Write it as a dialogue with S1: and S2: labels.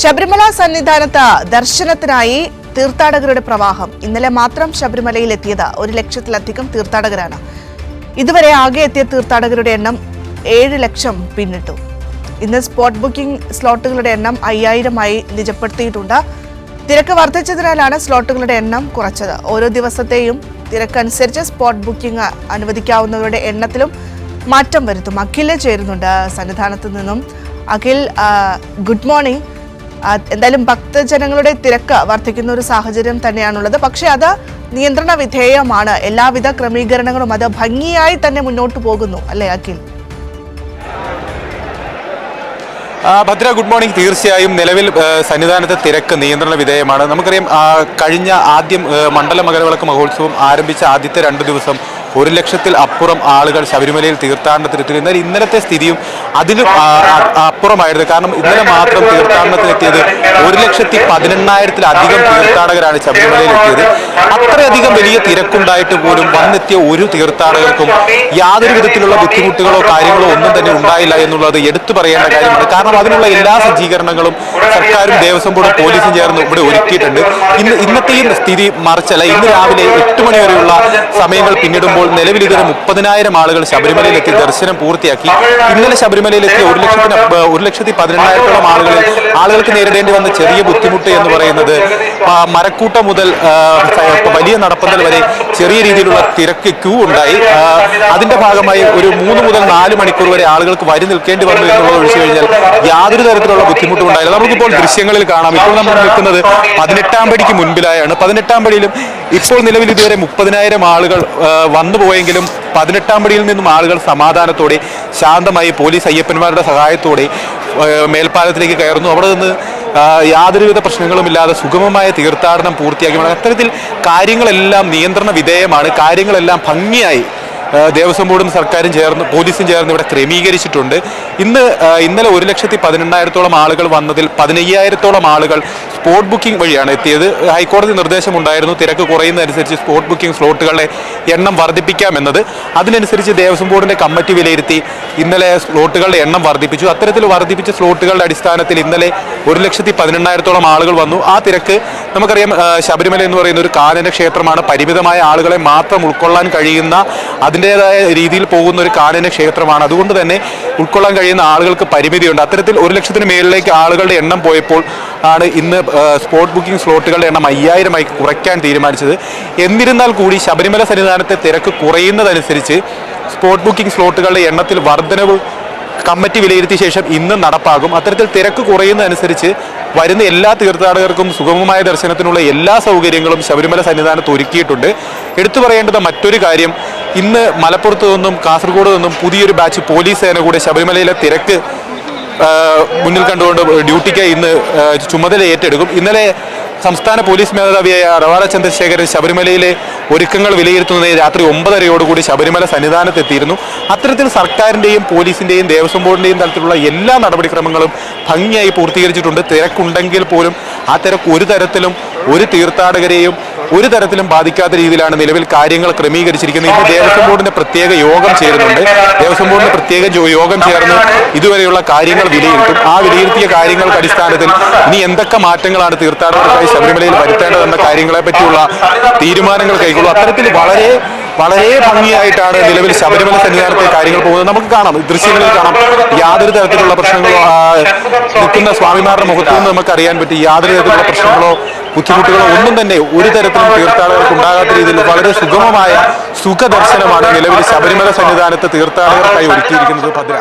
S1: ശബരിമല സന്നിധാനത്ത് ദർശനത്തിനായി തീർത്ഥാടകരുടെ പ്രവാഹം. ഇന്നലെ മാത്രം ശബരിമലയിൽ എത്തിയത് 1 ലക്ഷത്തിലധികം തീർത്ഥാടകരാണ്. ഇതുവരെ ആകെ എത്തിയ തീർത്ഥാടകരുടെ എണ്ണം 7 ലക്ഷം പിന്നിട്ടു. ഇന്ന് സ്പോട്ട് ബുക്കിംഗ് സ്ലോട്ടുകളുടെ എണ്ണം 5000-ആയി നിജപ്പെടുത്തിയിട്ടുണ്ട്. തിരക്ക് വർദ്ധിച്ചതിനാലാണ് സ്ലോട്ടുകളുടെ എണ്ണം കുറച്ചത്. ഓരോ ദിവസത്തെയും തിരക്കനുസരിച്ച് സ്പോട്ട് ബുക്കിംഗ് അനുവദിക്കാവുന്നവരുടെ എണ്ണത്തിലും മാറ്റം വരുത്തും. അഖിൽ ചേരുന്നുണ്ട് സന്നിധാനത്ത് നിന്നും. Akhil, good morning. എന്തായാലും ഭക്തജനങ്ങളുടെ തിരക്ക് വർദ്ധിക്കുന്ന ഒരു സാഹചര്യം തന്നെയാണുള്ളത്. പക്ഷേ അത് നിയന്ത്രണ വിധേയമാണ്. എല്ലാവിധ ക്രമീകരണങ്ങളും അത് ഭംഗിയായി തന്നെ മുന്നോട്ട് പോകുന്നു അല്ലേ അഖിൽ?
S2: Bhadra, good morning. തീർച്ചയായും നിലവിൽ സന്നിധാനത്തെ തിരക്ക് നിയന്ത്രണ വിധേയമാണ്. നമുക്കറിയാം, കഴിഞ്ഞ ആദ്യം മണ്ഡല മകരവിളക്ക് മഹോത്സവം ആരംഭിച്ച ആദ്യത്തെ 2 ദിവസം 1 ലക്ഷത്തിൽ അപ്പുറം ആളുകൾ ശബരിമലയിൽ തീർത്ഥാടനത്തിനെത്തി. എന്നാൽ ഇന്നലത്തെ സ്ഥിതിയും അതിലും അപ്പുറമായിരുന്നു. കാരണം ഇന്നലെ മാത്രം തീർത്ഥാടനത്തിനെത്തിയത് 1,18,000-ത്തിലധികം തീർത്ഥാടകരാണ് ശബരിമലയിൽ എത്തിയത്. അത്രയധികം വലിയ തിരക്കുണ്ടായിട്ട് പോലും വന്നെത്തിയ ഒരു തീർത്ഥാടകർക്കും യാതൊരു വിധത്തിലുള്ള ബുദ്ധിമുട്ടുകളോ കാര്യങ്ങളോ ഒന്നും തന്നെ ഉണ്ടായില്ല എന്നുള്ളത് എടുത്തു പറയേണ്ട കാര്യമാണ്. കാരണം അതിനുള്ള എല്ലാ സജ്ജീകരണങ്ങളും സർക്കാരും ദേവസ്വം ബോർഡും പോലീസും ചേർന്ന് ഇവിടെ ഒരുക്കിയിട്ടുണ്ട്. ഇന്നത്തെയും സ്ഥിതി മറിച്ചല്ല. ഇന്ന് രാവിലെ 8 മണി വരെയുള്ള സമയങ്ങൾ പിന്നിടുമ്പോൾ നിലവിൽ ഇതുവരെ 30,000 ആളുകൾ ശബരിമലയിലെത്തി ദർശനം പൂർത്തിയാക്കി. ഇന്നലെ ശബരിമലയിലെത്തിയ 1,18,000-ഓളം ആളുകൾക്ക് നേരിടേണ്ടി വന്ന ചെറിയ ബുദ്ധിമുട്ട് എന്ന് പറയുന്നത് മരക്കൂട്ടം മുതൽ വലിയ നടപ്പന്തൽ വരെ ചെറിയ രീതിയിലുള്ള തിരക്ക് ക്യൂ ഉണ്ടായി. അതിന്റെ ഭാഗമായി ഒരു 3 മുതൽ 4 മണിക്കൂർ വരെ ആളുകൾക്ക് വരി നിൽക്കേണ്ടി വന്നു എന്നുള്ളത് ഒഴിച്ചു കഴിഞ്ഞാൽ യാതൊരു തരത്തിലുള്ള ബുദ്ധിമുട്ടും ഉണ്ടായില്ല. നമുക്കിപ്പോൾ ദൃശ്യങ്ങളിൽ കാണാം. ഇപ്പോൾ നമ്മൾ നിൽക്കുന്നത് 18-ാം പടിക്ക് മുൻപിലായാണ്. 18-ാം പടിയിലും ഇപ്പോൾ നിലവിൽ ഇതുവരെ 30,000 ആളുകൾ വന്നു പോയെങ്കിലും 18-ാം പടിയിൽ നിന്നും ആളുകൾ സമാധാനത്തോടെ ശാന്തമായി പോലീസ് അയ്യപ്പന്മാരുടെ സഹായത്തോടെ മേൽപ്പാലത്തിലേക്ക് കയറുന്നു. അവിടെ നിന്ന് യാതൊരുവിധ പ്രശ്നങ്ങളുമില്ലാതെ സുഗമമായ തീർത്ഥാടനം പൂർത്തിയാക്കി. അത്തരത്തിൽ കാര്യങ്ങളെല്ലാം നിയന്ത്രണ വിധേയമാണ്. കാര്യങ്ങളെല്ലാം ഭംഗിയായി ദേവസ്വം ബോർഡും സർക്കാരും ചേർന്ന് പോലീസും ചേർന്ന് ഇവിടെ ക്രമീകരിച്ചിട്ടുണ്ട്. ഇന്നലെ 1,18,000-ഓളം ആളുകൾ വന്നതിൽ 15,000-ഓളം ആളുകൾ സ്പോട്ട് ബുക്കിംഗ് വഴിയാണ് എത്തിയത്. ഹൈക്കോടതി നിർദ്ദേശമുണ്ടായിരുന്നു തിരക്ക് കുറയുന്നതനുസരിച്ച് സ്പോട്ട് ബുക്കിംഗ് സ്ലോട്ടുകളുടെ എണ്ണം വർദ്ധിപ്പിക്കാമെന്നത്. അതിനനുസരിച്ച് ദേവസ്വം ബോർഡിന്റെ കമ്മിറ്റി വിലയിരുത്തി ഇന്നലെ സ്ലോട്ടുകളുടെ എണ്ണം വർദ്ധിപ്പിച്ചു. അത്തരത്തിൽ വർദ്ധിപ്പിച്ച സ്ലോട്ടുകളുടെ അടിസ്ഥാനത്തിൽ ഇന്നലെ 1,18,000-ഓളം ആളുകൾ വന്നു. ആ തിരക്ക് നമുക്കറിയാം, ശബരിമല എന്ന് പറയുന്ന ഒരു കാനന ക്ഷേത്രമാണ്. പരിമിതമായ ആളുകളെ മാത്രം ഉൾക്കൊള്ളാൻ കഴിയുന്ന അതിൻ്റെതായ രീതിയിൽ പോകുന്ന ഒരു കാനന ക്ഷേത്രമാണ്. അതുകൊണ്ട് തന്നെ ഉൾക്കൊള്ളാൻ കഴിയുന്ന ആളുകൾക്ക് പരിമിതിയുണ്ട്. അത്തരത്തിൽ 1 ലക്ഷത്തിന് മേളിലേക്ക് ആളുകളുടെ എണ്ണം പോയപ്പോൾ ആണ് ഇന്ന് സ്പോട്ട് ബുക്കിംഗ് സ്ലോട്ടുകളുടെ എണ്ണം 5000-ആയി കുറയ്ക്കാൻ തീരുമാനിച്ചത്. എന്നിരുന്നാൽ കൂടി ശബരിമല സന്നിധാനത്തെ തിരക്ക് കുറയുന്നതനുസരിച്ച് സ്പോട്ട് ബുക്കിംഗ് സ്ലോട്ടുകളുടെ എണ്ണത്തിൽ വർധനവ് കമ്മിറ്റി വിലയിരുത്തിയ ശേഷം ഇന്ന് നടപ്പാകും. അത്തരത്തിൽ തിരക്ക് കുറയുന്നതനുസരിച്ച് വരുന്ന എല്ലാ തീർത്ഥാടകർക്കും സുഗമമായ ദർശനത്തിനുള്ള എല്ലാ സൗകര്യങ്ങളും ശബരിമല സന്നിധാനത്ത് ഒരുക്കിയിട്ടുണ്ട്. എടുത്തു പറയേണ്ടത് മറ്റൊരു കാര്യം, ഇന്ന് മലപ്പുറത്ത് നിന്നും കാസർഗോഡ് നിന്നും പുതിയൊരു ബാച്ച് പോലീസ് സേന കൂടെ ശബരിമലയിലെ തിരക്ക് മുന്നിൽ കണ്ടുകൊണ്ട് ഡ്യൂട്ടിക്ക് ഇന്ന് ചുമതല ഏറ്റെടുക്കും. ഇന്നലെ സംസ്ഥാന പോലീസ് മേധാവിയായ റവാഡ ചന്ദ്രശേഖരൻ ശബരിമലയിലെ ഒരുക്കങ്ങൾ വിലയിരുത്തുന്നതിന് രാത്രി 9:30 ശബരിമല സന്നിധാനത്തെത്തിയിരുന്നു. അത്തരത്തിൽ സർക്കാരിൻ്റെയും പോലീസിൻ്റെയും ദേവസ്വം ബോർഡിൻ്റെയും തരത്തിലുള്ള എല്ലാ നടപടിക്രമങ്ങളും ഭംഗിയായി പൂർത്തീകരിച്ചിട്ടുണ്ട്. തിരക്കുണ്ടെങ്കിൽ പോലും ആ തിരക്ക് ഒരു തീർത്ഥാടകരെയും ഒരു തരത്തിലും ബാധിക്കാത്ത രീതിയിലാണ് നിലവിൽ കാര്യങ്ങൾ ക്രമീകരിച്ചിരിക്കുന്നത്. ഇന്ന് ദേവസ്വം ബോർഡിന്റെ പ്രത്യേക യോഗം ചേരുന്നുണ്ട്. ദേവസ്വം ബോർഡിന്റെ പ്രത്യേക യോഗം ചേർന്ന് ഇതുവരെയുള്ള കാര്യങ്ങൾ വിലയിരുത്തും. ആ വിലയിരുത്തിയ കാര്യങ്ങൾക്ക് അടിസ്ഥാനത്തിൽ ഇനി എന്തൊക്കെ മാറ്റങ്ങളാണ് തീർത്ഥാടകർക്കായി ശബരിമലയിൽ വരുത്തേണ്ടതെന്ന കാര്യങ്ങളെ പറ്റിയുള്ള തീരുമാനങ്ങൾ കൈക്കൊള്ളും. അത്തരത്തിൽ വളരെ വളരെ ഭംഗിയായിട്ടാണ് നിലവിൽ ശബരിമല സന്നിധാനത്തെ കാര്യങ്ങൾ പോകുന്നത്. നമുക്ക് കാണാം, ദൃശ്യങ്ങളിൽ കാണാം, യാതൊരു തരത്തിലുള്ള പ്രശ്നങ്ങളോ നിൽക്കുന്ന സ്വാമിമാരുടെ മുഖത്തു നിന്ന് നമുക്ക് അറിയാൻ പറ്റി. യാതൊരു തരത്തിലുള്ള പ്രശ്നങ്ങളോ ബുദ്ധിമുട്ടുകളോ ഒന്നും തന്നെ ഒരു തരത്തിലും തീർത്ഥാടകർക്ക് ഉണ്ടാകാത്ത രീതിയിൽ വളരെ സുഗമമായ സുഖദർശനമാണ് നിലവിൽ ശബരിമല സന്നിധാനത്ത് തീർത്ഥാടകർക്കായി ഒരുക്കിയിരിക്കുന്നത്. ഭദ്ര.